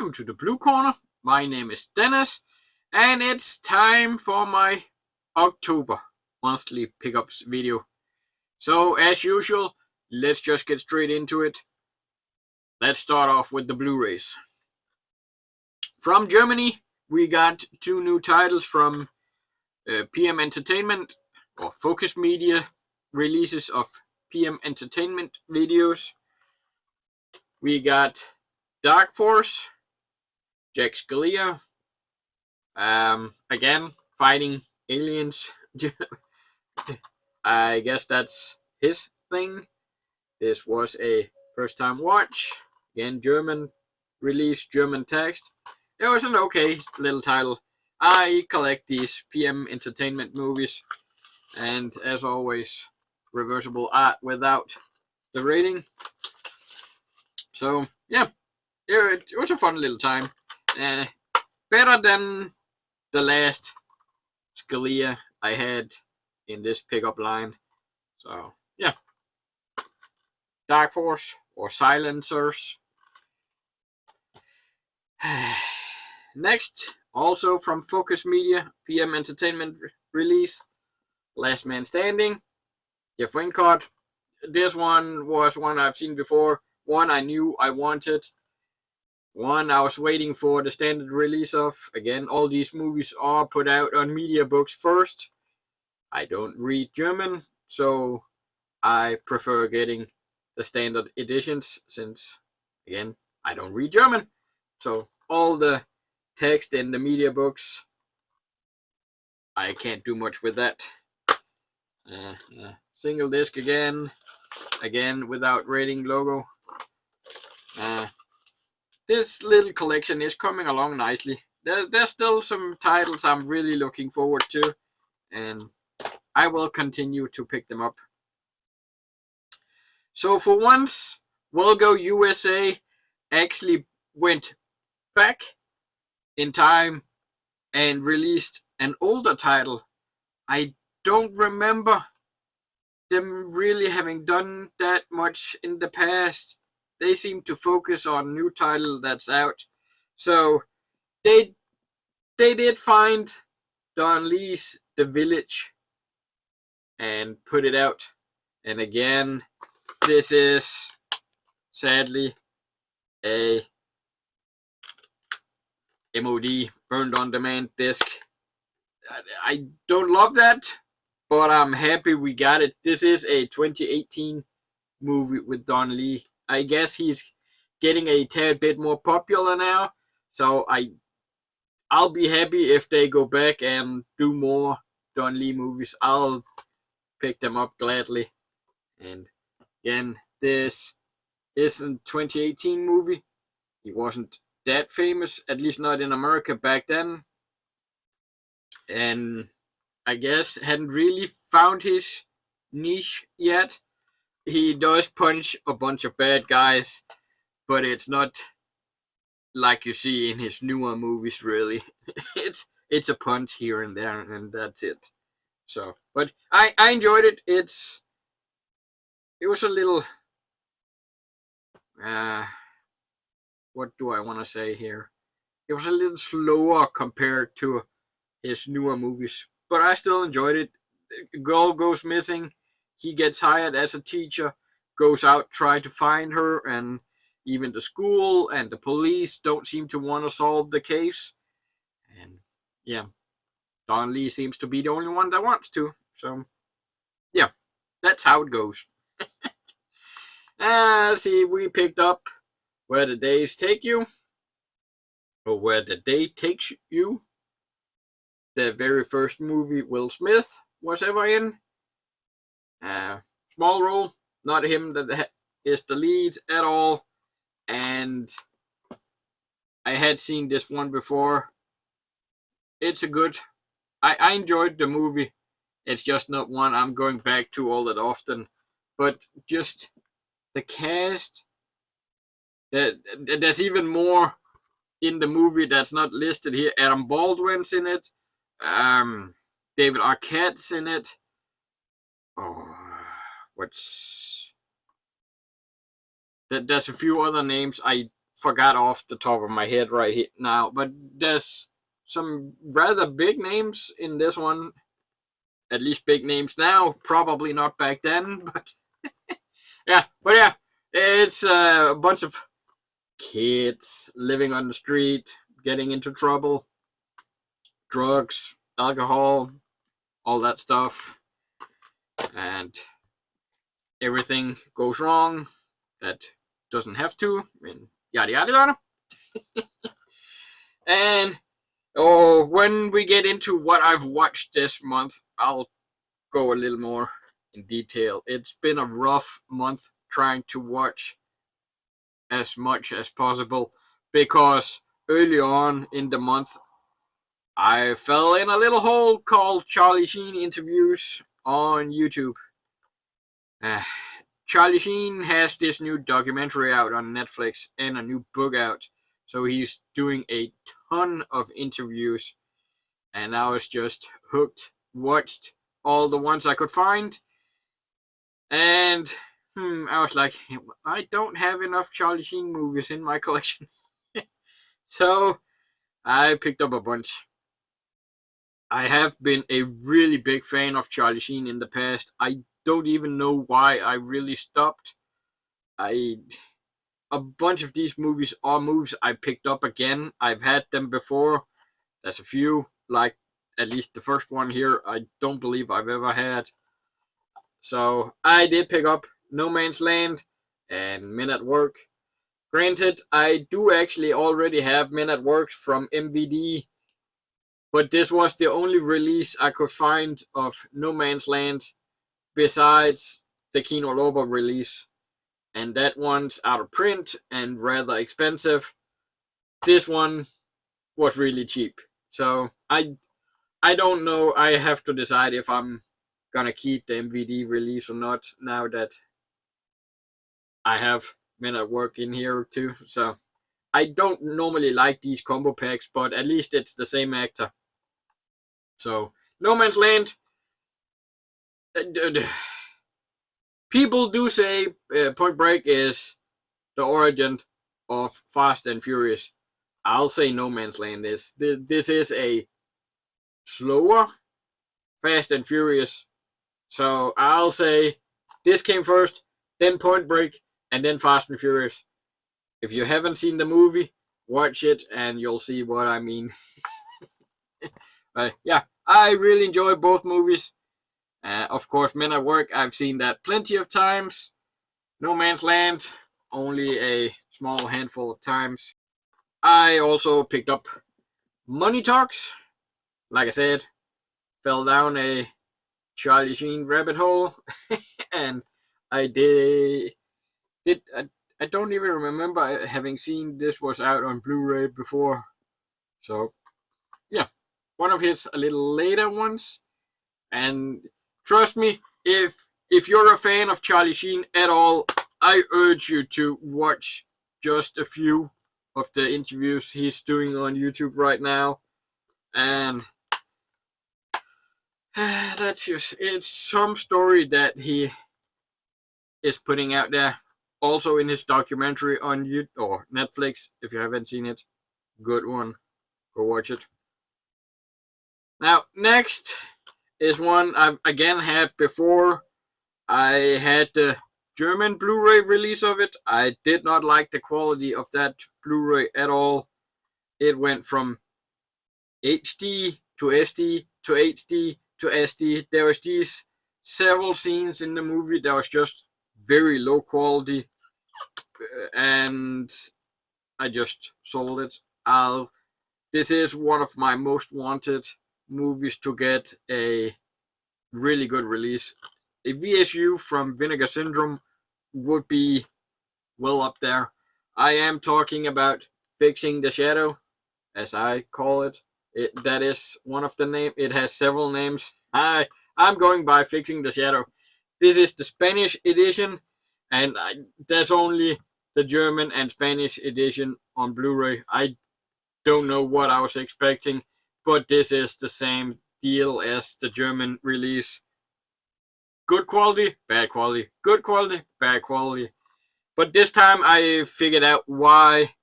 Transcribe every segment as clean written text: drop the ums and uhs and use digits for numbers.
welcome to the Blue Corner. My name is Dennis, and it's time for my October monthly pickups video. So, as usual, let's just get straight into it. Let's start off with the Blu-rays. From Germany, we got two new titles from PM Entertainment, or Focus Media releases of PM Entertainment videos. We got Dark Force, Jack Scalia, again, fighting aliens. I guess that's his thing. This was a first time watch. Again, German release, German text. It was an okay little title. I collect these PM Entertainment movies, and as always, reversible art without the rating. So, yeah, it was a fun little time. Better than the last Scalia I had in this pickup line. So, yeah. Dark Force or Silencers. Next, also from Focus Media, PM Entertainment release, Last Man Standing, Jeff Wincott. This one was one I've seen before. One I knew I wanted. One I was waiting for the standard release of. Again, all these movies are put out on media books first. I don't read German, so I prefer getting the standard editions since, again, I don't read German. So all the text in the media books, I can't do much with that. Single disc again without rating logo. This little collection is coming along nicely. There's still some titles I'm really looking forward to, and I will continue to pick them up. So for once, We'll Go USA actually went back in time and released an older title. I don't remember them really having done that much in the past. They seem to focus on new title that's out. So they did find Don Lee's The Village and put it out. And again, this is sadly a MOD, burned on demand disc. I don't love that, but I'm happy we got it. This is a 2018 movie with Don Lee. I guess he's getting a tad bit more popular now, so I'll be happy if they go back and do more Don Lee movies. I'll pick them up gladly. And again, this isn't a 2018 movie. He wasn't that famous, at least not in America back then. And I guess hadn't really found his niche yet. He does punch a bunch of bad guys, but it's not like you see in his newer movies, really. It's a punch here and there, and that's it. So, but I enjoyed it. It was a little, what do I want to say here? It was a little slower compared to his newer movies, but I still enjoyed it. A girl goes missing. He gets hired as a teacher, goes out trying to find her, and even the school and the police don't seem to want to solve the case. And yeah, Don Lee seems to be the only one that wants to. So yeah, that's how it goes. Let's see, we picked up Where the Days Take You, or Where the Day Takes You. The very first movie Will Smith was ever in. Small role, not him that is the lead at all. And I had seen this one before. It's a good, I enjoyed the movie. It's just not one I'm going back to all that often. But just the cast, there's even more in the movie that's not listed here. Adam Baldwin's in it. David Arquette's in it. Oh, there's a few other names I forgot off the top of my head right here now, but there's some rather big names in this one. At least big names now, probably not back then, but yeah, it's a bunch of kids living on the street, getting into trouble, drugs, alcohol, all that stuff, and everything goes wrong that doesn't have to, and yada yada yada. And when we get into what I've watched this month, I'll go a little more in detail. It's been a rough month trying to watch as much as possible because early on in the month I fell in a little hole called Charlie Sheen interviews on YouTube. Charlie Sheen has this new documentary out on Netflix and a new book out, so he's doing a ton of interviews, and I was just hooked, watched all the ones I could find, and I was like, I don't have enough Charlie Sheen movies in my collection. So I picked up a bunch. I have been a really big fan of Charlie Sheen in the past. I don't even know why I really stopped. A bunch of these movies are movies I picked up again. I've had them before. There's a few, like at least the first one here, I don't believe I've ever had. So I did pick up No Man's Land and Men at Work. Granted, I do actually already have Men at Work from MVD, but this was the only release I could find of No Man's Land besides the Kino Lobo release. And that one's out of print and rather expensive. This one was really cheap. So I don't know. I have to decide if I'm gonna keep the MVD release or not now that I have Men at Work in here too. So I don't normally like these combo packs, but at least it's the same actor. So No Man's Land. People do say Point Break is the origin of Fast and Furious. I'll say No Man's Land is. This is a slower Fast and Furious. So I'll say this came first, then Point Break, and then Fast and Furious. If you haven't seen the movie, watch it and you'll see what I mean. Yeah, I really enjoy both movies. Of course, Men at Work, I've seen that plenty of times. No Man's Land, only a small handful of times. I also picked up Money Talks. Like I said, fell down a Charlie Sheen rabbit hole, and I I don't even remember having seen this was out on Blu-ray before. So, yeah, one of his a little later ones. And trust me, if you're a fan of Charlie Sheen at all, I urge you to watch just a few of the interviews he's doing on YouTube right now. And that's just, it's some story that he is putting out there. Also in his documentary on YouTube or Netflix, if you haven't seen it, good one. Go watch it. Now, next is one I've again had before. I had the German Blu-ray release of it. I did not like the quality of that Blu-ray at all. It went from HD to SD to HD to SD. There was these several scenes in the movie that was just very low quality, and I just sold it. This is one of my most wanted movies to get a really good release. A VSU from Vinegar Syndrome would be well up there. I am talking about Fixing the Shadow, as I call it. That is one of the names. It has several names. I'm going by Fixing the Shadow. This is the Spanish edition, and there's only the German and Spanish edition on Blu-ray. I don't know what I was expecting, but this is the same deal as the German release. Good quality, bad quality, good quality, bad quality. But this time I figured out why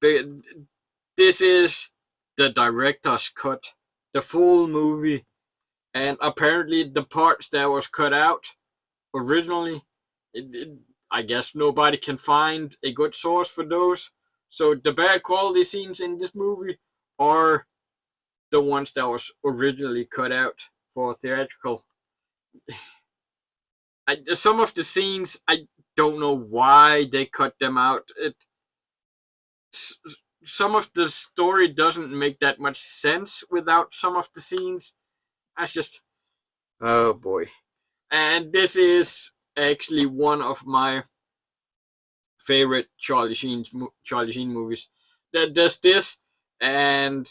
But this is the director's cut, the full movie, and apparently the parts that was cut out originally, I guess nobody can find a good source for those. So the bad quality scenes in this movie are the ones that was originally cut out for theatrical. Some of the scenes, I don't know why they cut them out. Some of the story doesn't make that much sense without some of the scenes. That's just, oh boy. And this is actually one of my favorite Charlie Sheen movies. There's this, and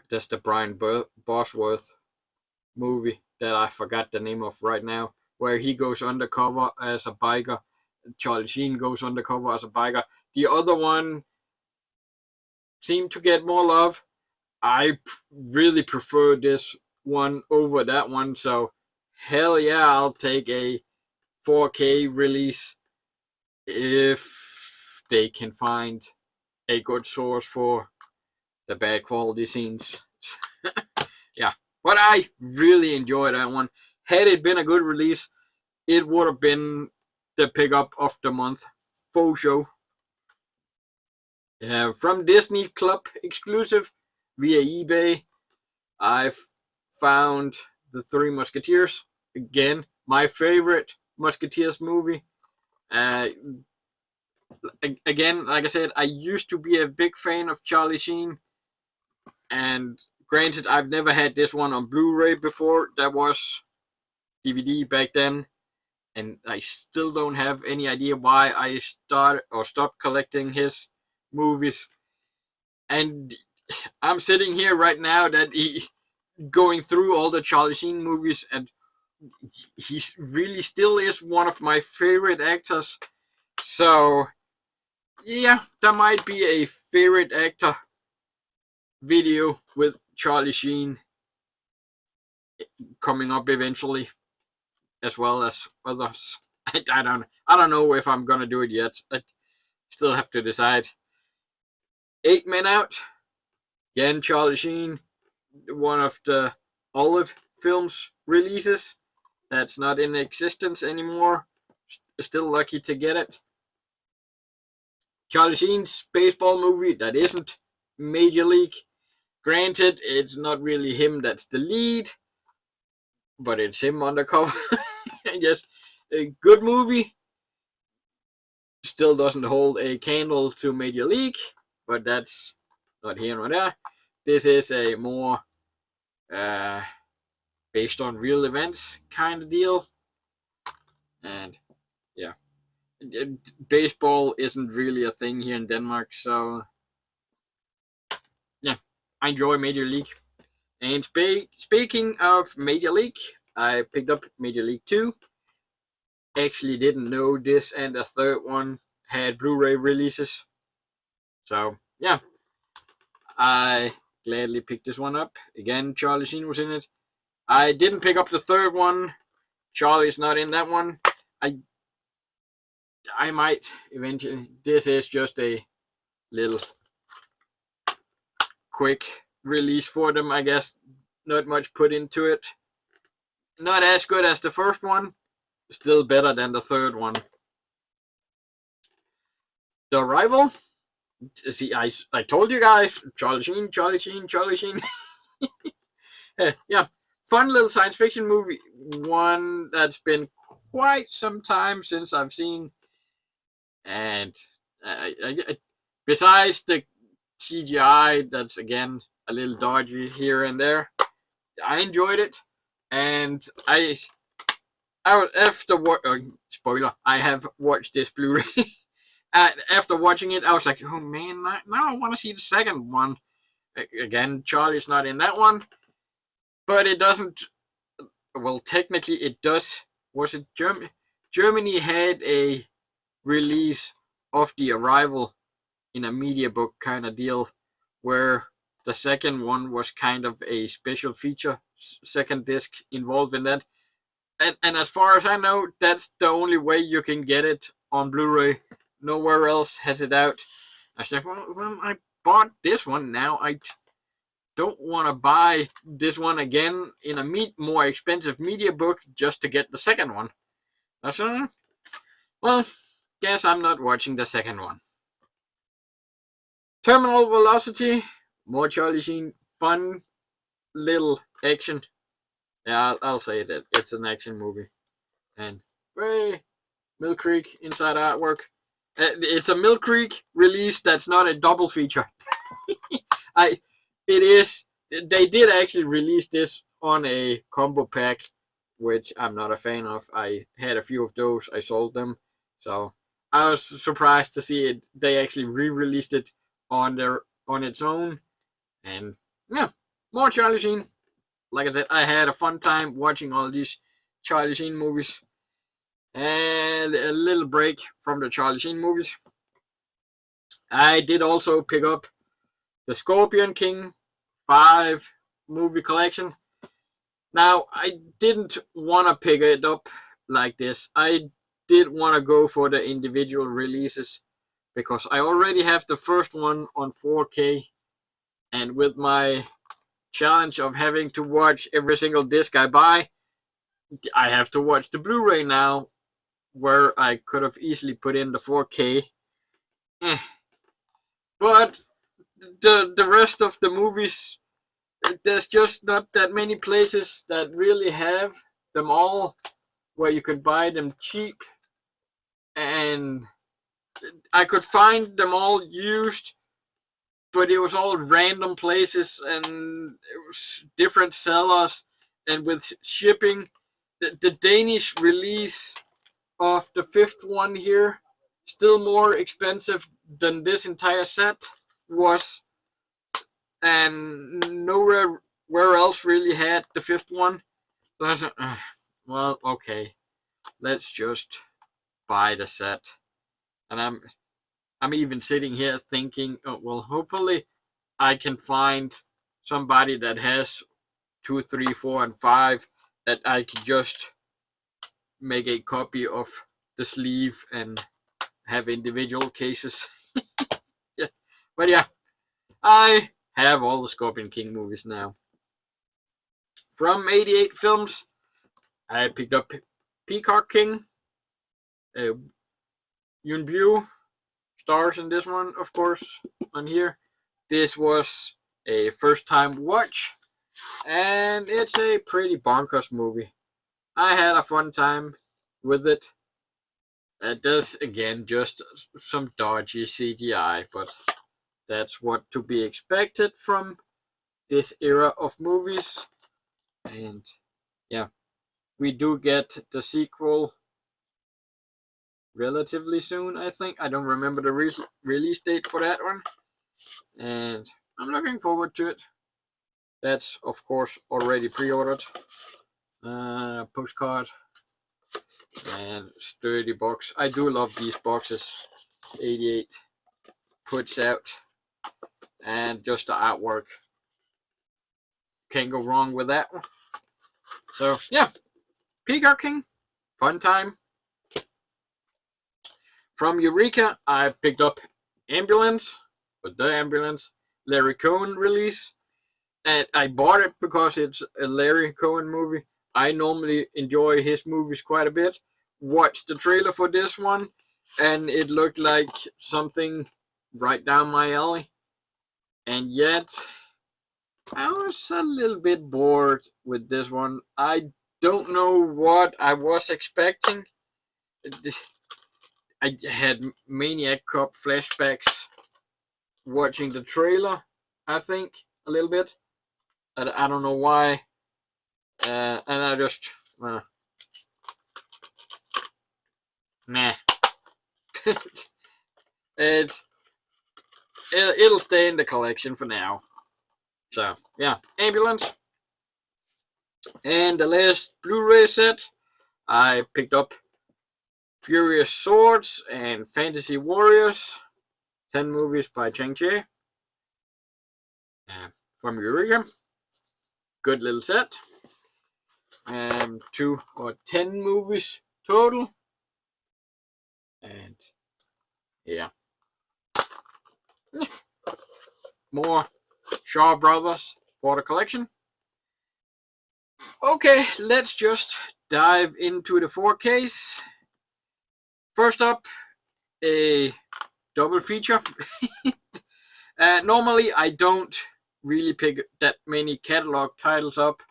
there's the Brian Bosworth movie that I forgot the name of right now, where he goes undercover as a biker. Charlie Sheen goes undercover as a biker. The other one seemed to get more love. I really prefer this one over that one, so hell yeah, I'll take a 4K release if they can find a good source for the bad quality scenes. Yeah, but I really enjoyed that one. Had it been a good release, it would have been the pickup of the month, faux show. From Disney Club exclusive via eBay, I've found The Three Musketeers. Again, my favorite Musketeers movie. Again, like I said, I used to be a big fan of Charlie Sheen. And granted, I've never had this one on Blu-ray before. That was DVD back then. And I still don't have any idea why I stopped collecting his movies. And I'm sitting here right now that going through all the Charlie Sheen movies, and he really still is one of my favorite actors. So yeah, that might be a favorite actor video with Charlie Sheen coming up eventually, as well as others. I don't know if I'm gonna do it yet. I still have to decide. 8 Men Out. Again, Charlie Sheen, one of the Olive Films releases that's not in existence anymore. Still lucky to get it. Charlie Sheen's baseball movie that isn't Major League. Granted, it's not really him that's the lead, but it's him undercover. Just a good movie. Still doesn't hold a candle to Major League, but that's not here nor there. This is a more based on real events kind of deal. And yeah, baseball isn't really a thing here in Denmark, so yeah, I enjoy Major League. And speaking of Major League, I picked up Major League 2. Actually didn't know this and the third one had Blu-ray releases. So yeah, I gladly picked this one up. Again, Charlie Sheen was in it. I didn't pick up the third one. Charlie's not in that one. I might eventually. This is just a little quick release for them, I guess. Not much put into it. Not as good as the first one. Still better than the third one. The Arrival. See, I told you guys. Charlie Sheen. Yeah, fun little science fiction movie. One that's been quite some time since I've seen. And besides the CGI, that's again a little dodgy here and there, I enjoyed it. And spoiler, I have watched this Blu-ray. After watching it, I was like, oh man, now I want to see the second one. Again, Charlie's not in that one. But it doesn't. Well, technically, it does. Was it Germany? Germany had a release of The Arrival in a media book kind of deal, where the second one was kind of a special feature, second disc involved in that. And as far as I know, that's the only way you can get it on Blu-ray. Nowhere else has it out. I said, well, I bought this one. Now I don't want to buy this one again in a more expensive media book just to get the second one. I said, well, guess I'm not watching the second one. Terminal Velocity, more Charlie Sheen, fun little action. Yeah, I'll say that it's an action movie. And Ray, Mill Creek inside artwork. It's a Mill Creek release that's not a double feature. It is. They did actually release this on a combo pack, which I'm not a fan of. I had a few of those. I sold them, so I was surprised to see it. They actually re-released it on its own, and yeah, more Charlie Sheen. Like I said, I had a fun time watching all these Charlie Sheen movies, and a little break from the Charlie Sheen movies. I did also pick up the Scorpion King 5 movie collection. Now, I didn't want to pick it up like this. I did want to go for the individual releases because I already have the first one on 4K, and with my challenge of having to watch every single disc I buy, I have to watch the Blu-ray now, where I could have easily put in the 4K. But the rest of the movies, there's just not that many places that really have them all where you could buy them cheap, and I could find them all used, but it was all random places and it was different sellers, and with shipping, the Danish release of the fifth one here still more expensive than this entire set was, and nowhere else really had the fifth one. So I said, well, okay, let's just buy the set. And I'm even sitting here thinking, oh, well, hopefully I can find somebody that has 2, 3, 4, and 5 that I could just make a copy of the sleeve and have individual cases. Yeah. But yeah, I have all the Scorpion King movies now. From 88 Films, I picked up Peacock King. Yun Bu stars in this one, of course, on here. This was a first time watch, and it's a pretty bonkers movie. I had a fun time with it. It does, again, just some dodgy CGI, but that's what to be expected from this era of movies. And yeah, we do get the sequel relatively soon, I think. I don't remember the release date for that one, and I'm looking forward to it. That's, of course, already pre-ordered. Postcard and sturdy box. I do love these boxes 88 puts out, and just the artwork. Can't go wrong with that one. So yeah, Peacock King, fun time. From Eureka, I picked up Ambulance, but the Ambulance Larry Cohen release, and I bought it because it's a Larry Cohen movie. I normally enjoy his movies quite a bit. Watched the trailer for this one, and it looked like something right down my alley. And yet, I was a little bit bored with this one. I don't know what I was expecting. I had Maniac Cop flashbacks watching the trailer, I think, a little bit. I don't know why. And I just, nah. It'll stay in the collection for now. So, yeah, Ambulance. And the last Blu-ray set, I picked up Furious Swords and Fantasy Warriors. 10 movies by Chang Che. From Eureka. Good little set. 2 or 10 movies total. And yeah. more Shaw Brothers for the collection. Okay, let's just dive into the 4Ks. First up, a double feature. Normally, I don't really pick that many catalog titles up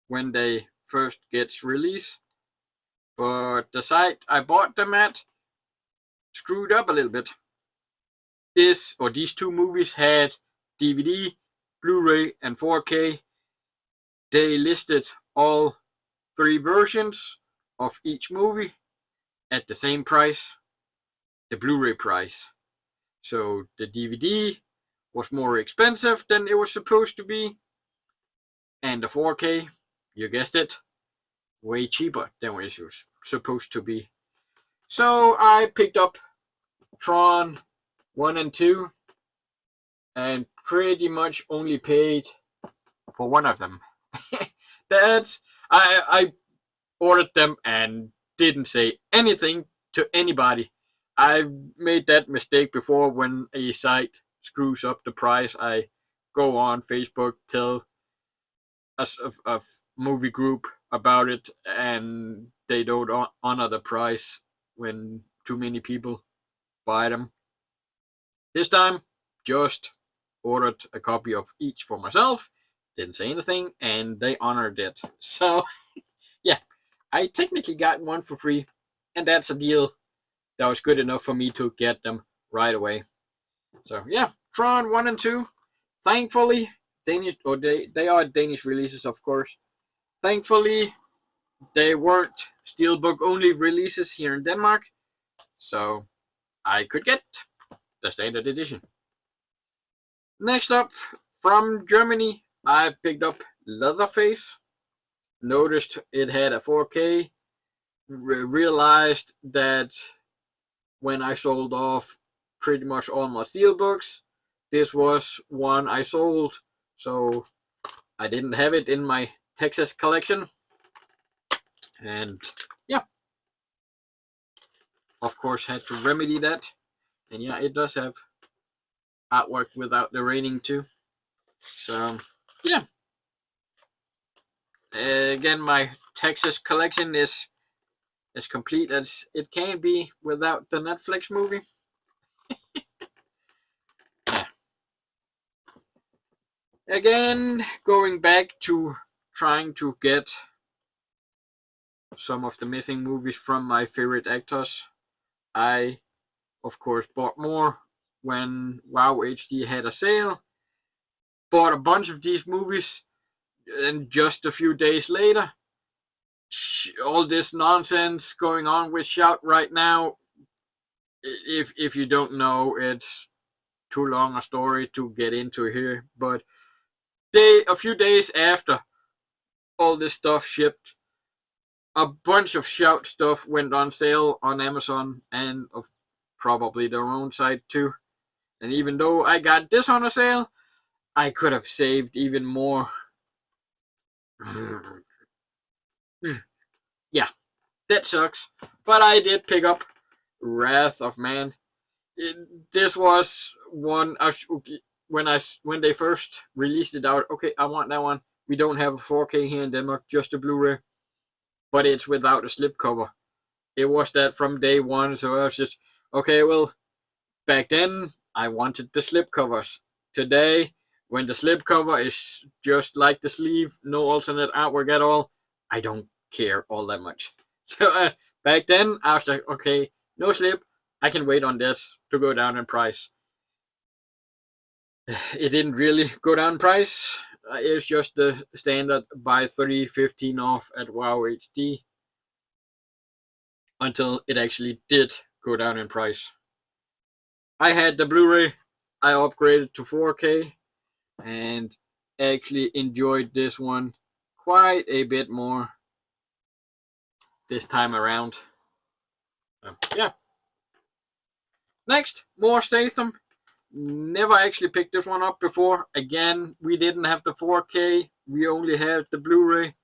when they first get released, but the site I bought them at screwed up a little bit. These two movies had DVD, Blu-ray, and 4K. They listed all three versions of each movie at the same price, the Blu-ray price. So the DVD was more expensive than it was supposed to be, and the 4K, you guessed it, way cheaper than it was supposed to be. So I picked up Tron 1 and 2 and pretty much only paid for one of them. I ordered them and didn't say anything to anybody. I've made that mistake before when a site screws up the price. I go on Facebook, tell a movie group about it, and they don't honor the price when too many people buy them. This time, just ordered a copy of each for myself, didn't say anything, and they honored it. So, yeah, I technically got one for free, and that's a deal that was good enough for me to get them right away. So, yeah, Tron 1 and 2, thankfully, Danish, or they are Danish releases, of course. Thankfully, they weren't Steelbook only releases here in Denmark, so I could get the standard edition. Next up, from Germany, I picked up Leatherface. Noticed it had a 4K. Realized that when I sold off pretty much all my Steelbooks, this was one I sold, so I didn't have it in my Texas collection. And yeah, of course, had to remedy that. And yeah, it does have artwork without the rating too. So yeah. Again, my Texas collection is as complete as it can be without the Netflix movie. Yeah. Again, going back to trying to get some of the missing movies from my favorite actors, I, of course, bought more when Wow HD had a sale. Bought a bunch of these movies, and just a few days later, all this nonsense going on with Shout right now. If you don't know, it's too long a story to get into here. But a few days after all this stuff shipped, a bunch of Shout stuff went on sale on Amazon and probably their own site too. And even though I got this on a sale, I could have saved even more. Yeah, that sucks. But I did pick up Wrath of Man. This was one when they first released it out. Okay, I want that one. We don't have a 4K here in Denmark, just a Blu-ray, but it's without a slipcover. It was that from day one, so I was just okay. Well, back then I wanted the slipcovers. Today, when the slipcover is just like the sleeve, no alternate artwork at all, I don't care all that much. So back then, I was like, okay, no slip, I can wait on this to go down in price. It didn't really go down in price. It's just the standard buy 30, 15 off at Wow HD until it actually did go down in price. I had the Blu-ray, I upgraded to 4K, and actually enjoyed this one quite a bit more this time around. Yeah. Next, more Statham. Never actually picked this one up before. Again, we didn't have the 4K. We only had the Blu-ray.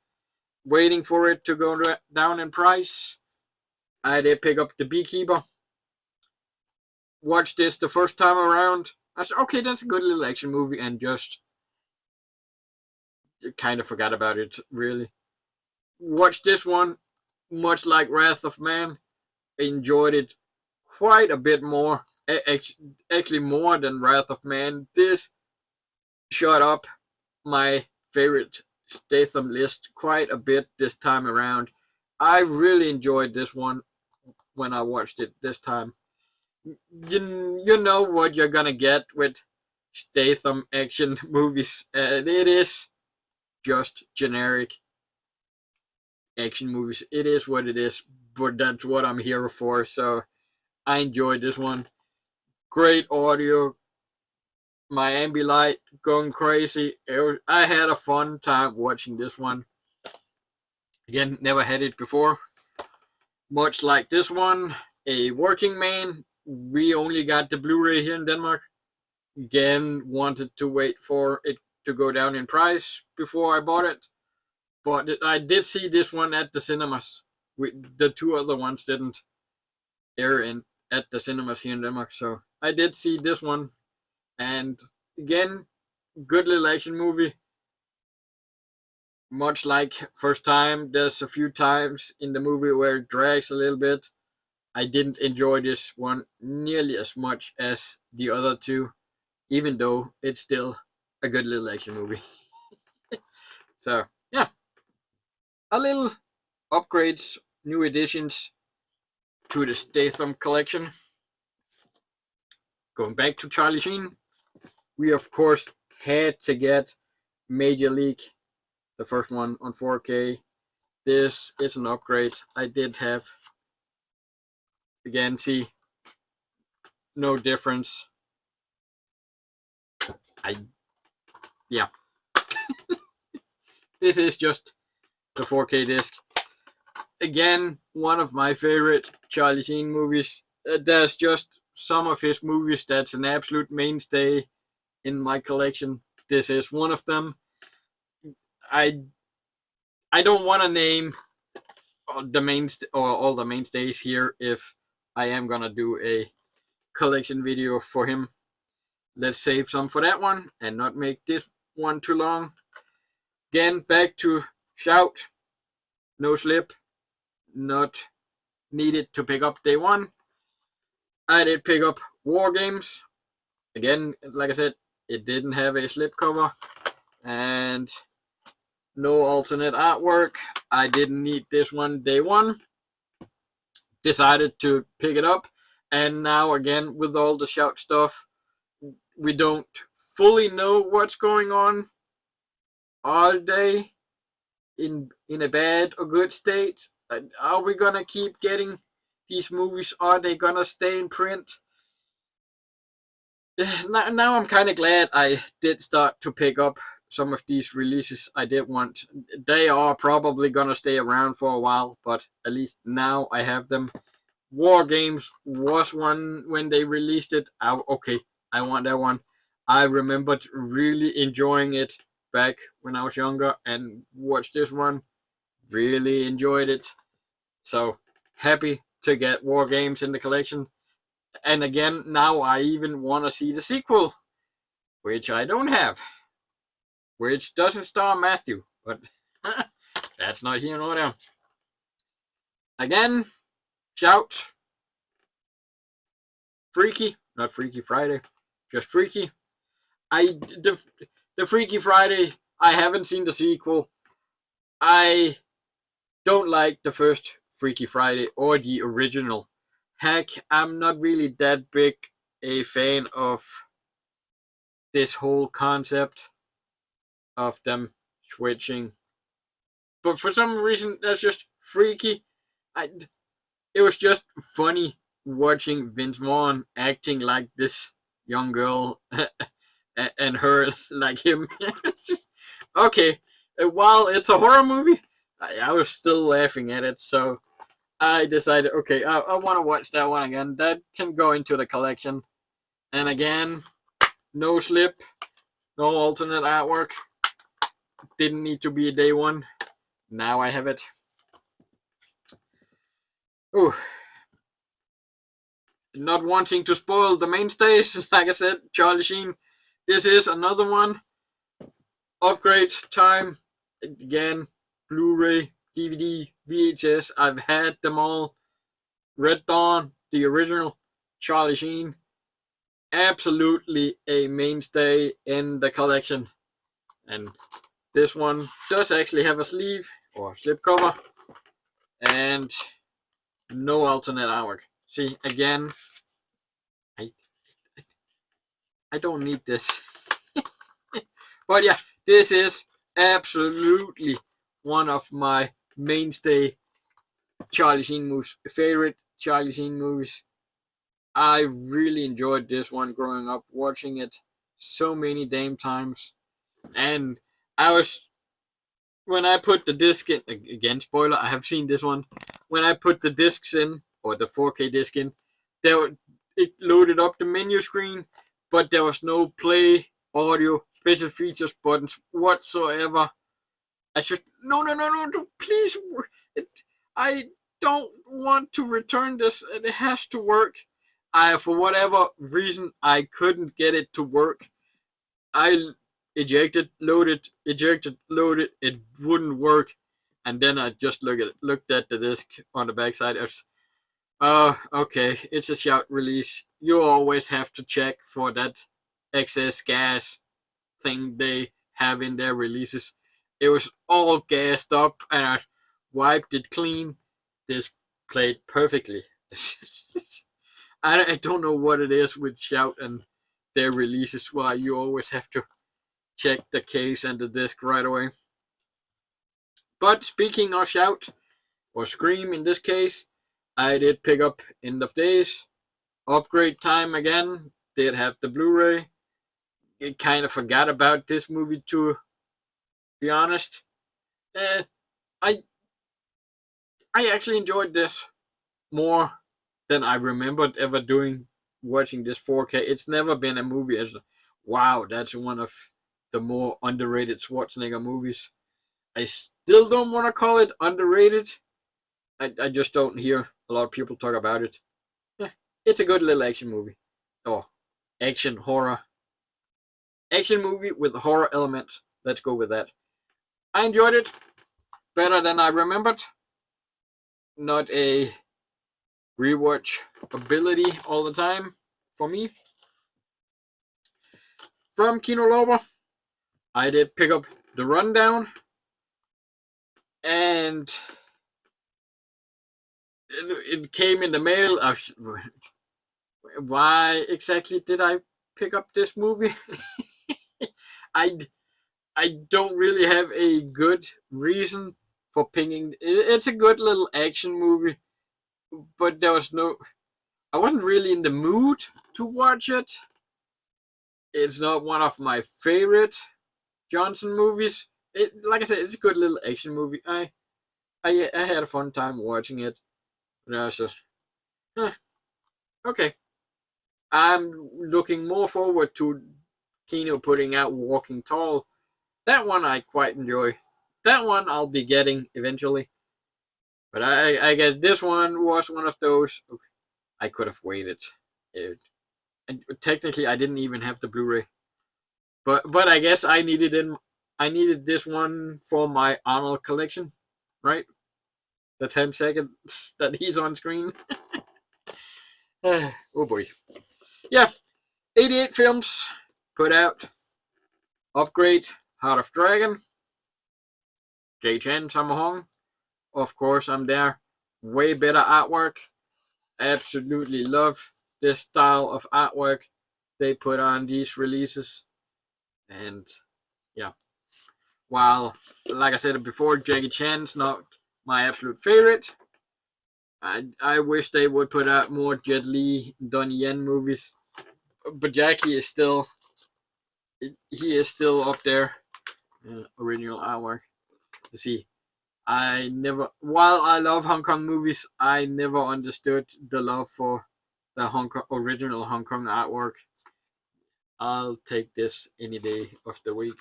Waiting for it to go down in price. I did pick up The Beekeeper. Watched this the first time around. I said, okay, that's a good little action movie, and just kind of forgot about it, really. Watched this one, much like Wrath of Man, enjoyed it quite a bit more. Actually, more than Wrath of Man. This shot up my favorite Statham list quite a bit this time around. I really enjoyed this one when I watched it this time. You know what you're gonna get with Statham action movies. It is just generic action movies. It is what it is, but that's what I'm here for. So I enjoyed this one. Great audio. My Ambilight going crazy. I had a fun time watching this one. Again, never had it before. Much like this one, a working man. We only got the Blu-ray here in Denmark. Again, wanted to wait for it to go down in price before I bought it. But I did see this one at the cinemas. The two other ones didn't air at the cinemas here in Denmark. So I did see this one. And again, good little action movie. Much like first time, there's a few times in the movie where it drags a little bit. I didn't enjoy this one nearly as much as the other two, even though it's still a good little action movie. So, yeah, a little upgrades, new additions to the Statham collection. Going back to Charlie Sheen, we of course had to get Major League, the first one on 4K. This is an upgrade. I did have, again, see, no difference. Yeah. This is just the 4K disc. Again, one of my favorite Charlie Sheen movies. There's just some of his movies that's an absolute mainstay in my collection. This is one of them. I don't want to name all the mainstays here if I am gonna do a collection video for him. Let's save some for that one and not make this one too long. Again, back to Shout. No slip. Not needed to pick up day one. I did pick up War Games. Again, like I said, it didn't have a slipcover and no alternate artwork. I didn't need this one day one. Decided to pick it up, and now again with all the Shout stuff, we don't fully know what's going on. Are they in a bad or good state? Are we gonna keep getting these movies? Are they gonna stay in print? Now I'm kind of glad I did start to pick up some of these releases I did want. They are probably gonna stay around for a while, but at least now I have them. War Games was one when they released it. Okay, I want that one. I remembered really enjoying it back when I was younger, and watched this one. Really enjoyed it. So happy to get War Games in the collection. And again, now I even want to see the sequel, which I don't have, which doesn't star Matthew, but that's not here nor there. Again, Shout. Freaky, not Freaky Friday, just Freaky. The Freaky Friday, I haven't seen the sequel. I don't like the first Freaky Friday or the original. Heck, I'm not really that big a fan of this whole concept of them switching. But for some reason, that's just freaky. It was just funny watching Vince Vaughn acting like this young girl and her like him. It's just, okay, while it's a horror movie, I was still laughing at it. So I decided, okay, I want to watch that one again. That can go into the collection. And again, no slip, no alternate artwork. Didn't need to be a day one. Now I have it. Ooh. not wanting to spoil the mainstays, like I said, Charlie Sheen. This is another one. Upgrade time. Again, Blu-ray, DVD, VHS. I've had them all. Red Dawn, the original, Charlie Sheen. Absolutely a mainstay in the collection. And this one does actually have a sleeve or slipcover and no alternate artwork. See, again, I don't need this. But yeah, this is absolutely one of my mainstay Charlie Sheen movies, favorite Charlie Sheen movies. I really enjoyed this one growing up, watching it so many damn times. And I was, when I put the disc in, again, spoiler, I have seen this one. When I put the discs in, or the 4K disc in, it loaded up the menu screen, but there was no play, audio, special features buttons whatsoever. I should, no, please, I don't want to return this. It has to work. For whatever reason, I couldn't get it to work. I ejected, loaded, ejected, loaded. It wouldn't work, and then I just looked at the disc on the backside. Okay, it's a shout release. You always have to check for that excess gas thing they have in their releases. It was all gassed up, and I wiped it clean. This played perfectly. I don't know what it is with Shout and their releases, why you always have to check the case and the disc right away. But speaking of Shout, or Scream in this case, I did pick up End of Days. Upgrade time again. Did have the Blu-ray. I kind of forgot about this movie, to be honest. I actually enjoyed this more than I remembered ever doing, watching this 4K. It's never been a movie as, wow, that's one of the more underrated Schwarzenegger movies. I still don't want to call it underrated. I just don't hear a lot of people talk about it. Yeah, it's a good little action movie. Oh, action, horror. Action movie with horror elements. Let's go with that. I enjoyed it better than I remembered. Not a rewatch ability all the time for me. From Kino Lover, I did pick up the Rundown, and it came in the mail. Why exactly did I pick up this movie? I don't really have a good reason for picking. It's a good little action movie, but there was no. I wasn't really in the mood to watch it. It's not one of my favorite Johnson movies. Like I said, it's a good little action movie. I had a fun time watching it. But I was just, okay. I'm looking more forward to Kino putting out Walking Tall. That one I quite enjoy. That one I'll be getting eventually. But I guess this one was one of those. I could have waited. And technically, I didn't even have the Blu-ray. But I guess I needed this one for my Arnold collection, right? The 10 seconds that he's on screen. Oh boy. Yeah, 88 films put out. Upgrade, Heart of Dragon. Jay Chen, Sammo Hung. Of course, I'm there. Way better artwork. Absolutely love this style of artwork they put on these releases. And yeah, while, like I said before, Jackie Chan's not my absolute favorite, I wish they would put out more Jet Li, Donnie Yen movies. But Jackie is still, he is still up there. Original artwork. You see, while I love Hong Kong movies, I never understood the love for the original Hong Kong artwork. I'll take this any day of the week.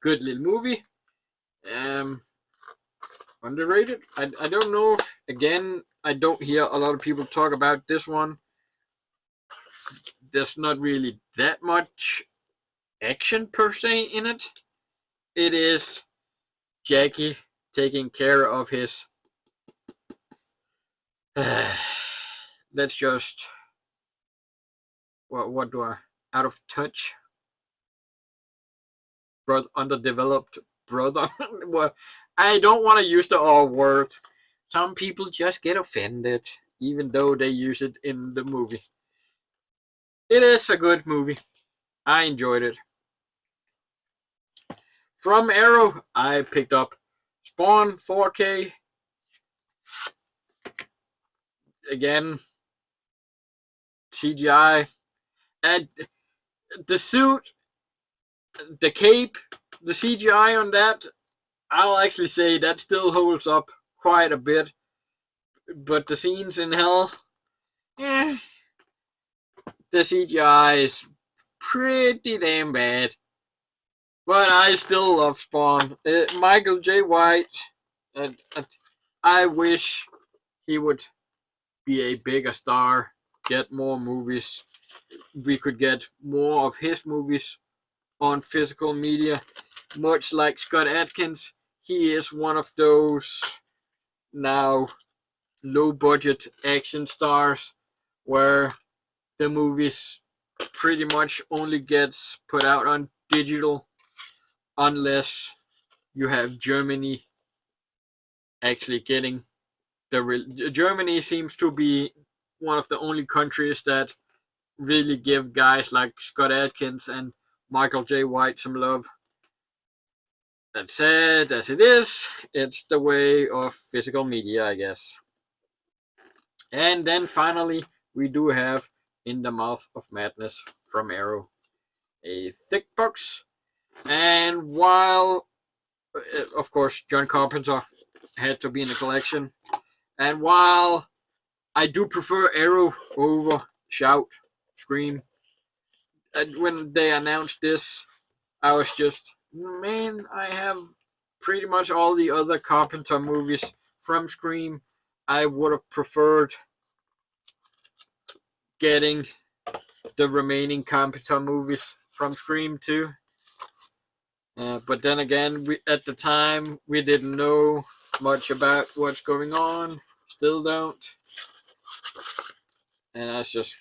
Good little movie. Underrated. I don't know. Again, I don't hear a lot of people talk about this one. There's not really that much action per se in it. It is Jackie taking care of his. Let's just. What do I. Out of touch? Underdeveloped brother. Well, I don't want to use the R word. Some people just get offended, even though they use it in the movie. It is a good movie. I enjoyed it. From Arrow, I picked up Spawn 4K. Again, CGI. And the suit, the cape, the CGI on that, I'll actually say that still holds up quite a bit. But the scenes in hell, the CGI is pretty damn bad. But I still love Spawn. Michael J. White, I wish he would be a bigger star, get more movies. We could get more of his movies on physical media. Much like Scott Adkins, he is one of those now low budget action stars where the movies pretty much only gets put out on digital unless you have Germany actually getting Germany seems to be one of the only countries that really give guys like Scott Adkins and Michael J. White some love. That said, as it is, it's the way of physical media, I guess. And then finally, we do have In the Mouth of Madness from Arrow, a thick box. And while, of course, John Carpenter had to be in the collection, and while I do prefer Arrow over Shout, Scream, and when they announced this, I was just, man, I have pretty much all the other Carpenter movies from Scream. I would have preferred getting the remaining Carpenter movies from Scream too. But then again, at the time, we didn't know much about what's going on. Still don't. And I was just,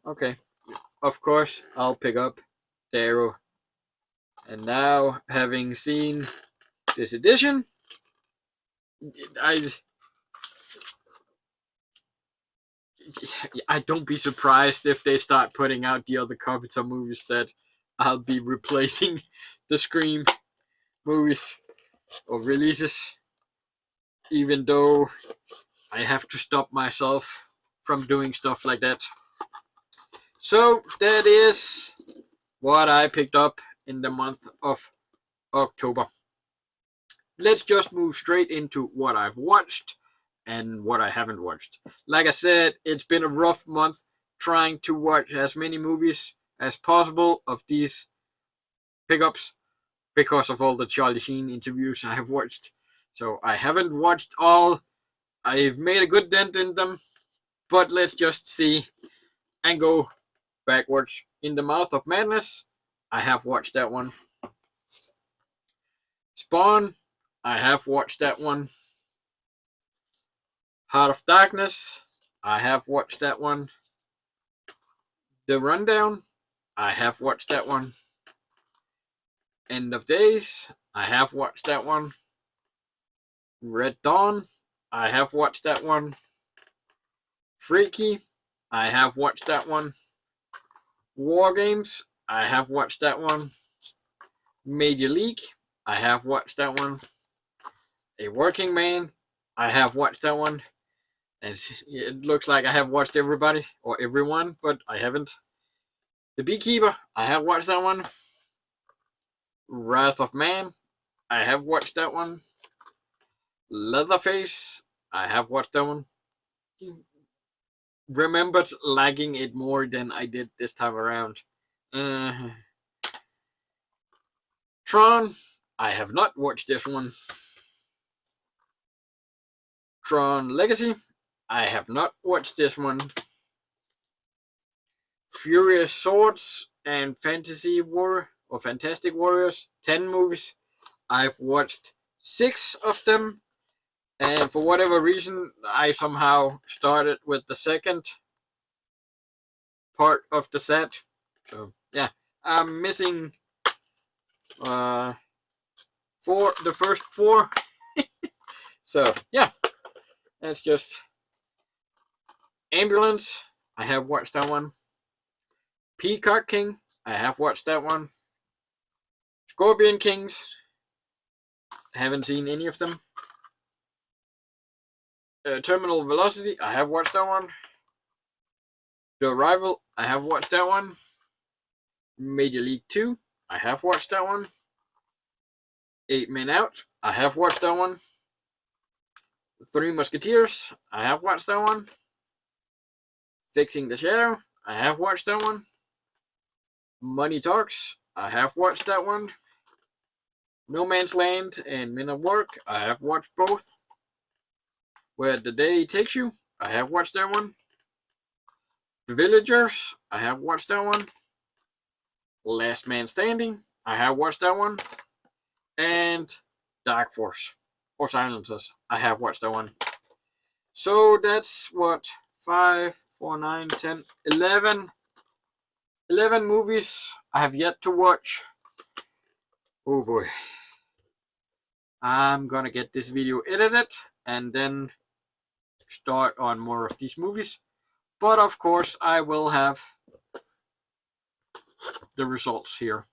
okay. Of course, I'll pick up the Arrow. And now, having seen this edition, I don't be surprised if they start putting out the other Carpenter movies that I'll be replacing the Scream movies or releases, even though I have to stop myself from doing stuff like that. So that is what I picked up in the month of October. Let's just move straight into what I've watched and what I haven't watched. Like I said, it's been a rough month trying to watch as many movies as possible of these pickups because of all the Charlie Sheen interviews I have watched. So I haven't watched all. I've made a good dent in them, but let's just see and go backwards. In the Mouth of Madness, I have watched that one. Spawn, I have watched that one. Heart of Darkness, I have watched that one. The Rundown, I have watched that one. End of Days, I have watched that one. Red Dawn, I have watched that one. Freaky, I have watched that one. War Games, I have watched that one. Major League, I have watched that one. A Working Man, I have watched that one. And it looks like I have watched everybody or everyone, but I haven't. The Beekeeper, I have watched that one. Wrath of Man, I have watched that one. Leatherface, I have watched that one. Remembered liking it more than I did this time around. Tron, I have not watched this one. Tron Legacy, I have not watched this one. Furious Swords and Fantastic Warriors, 10 movies. I've watched 6 of them, and for whatever reason, I somehow started with the second part of the set. So yeah, I'm missing the first 4. So yeah, that's just Ambulance. I have watched that one. Peacock King. I have watched that one. Scorpion Kings. I haven't seen any of them. Terminal Velocity. I have watched that one. The Arrival. I have watched that one. Major League 2. I have watched that one. 8 Men Out. I have watched that one. The Three Musketeers. I have watched that one. Fixing the Shadow. I have watched that one. Money Talks. I have watched that one. No Man's Land and Men at Work. I have watched both. Where the Day Takes You. I have watched that one. The Villagers. I have watched that one. Last Man Standing. I have watched that one. And Dark Force or Silencers. I have watched that one. So that's what 5, 4, 9, 10, 11 movies I have yet to watch. Oh boy. I'm gonna get this video edited and then start on more of these movies. But of course, I will have the results here.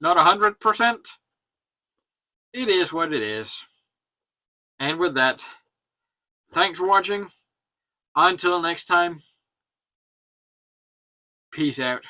Not 100%. It is what it is. And with that, thanks for watching. Until next time, peace out.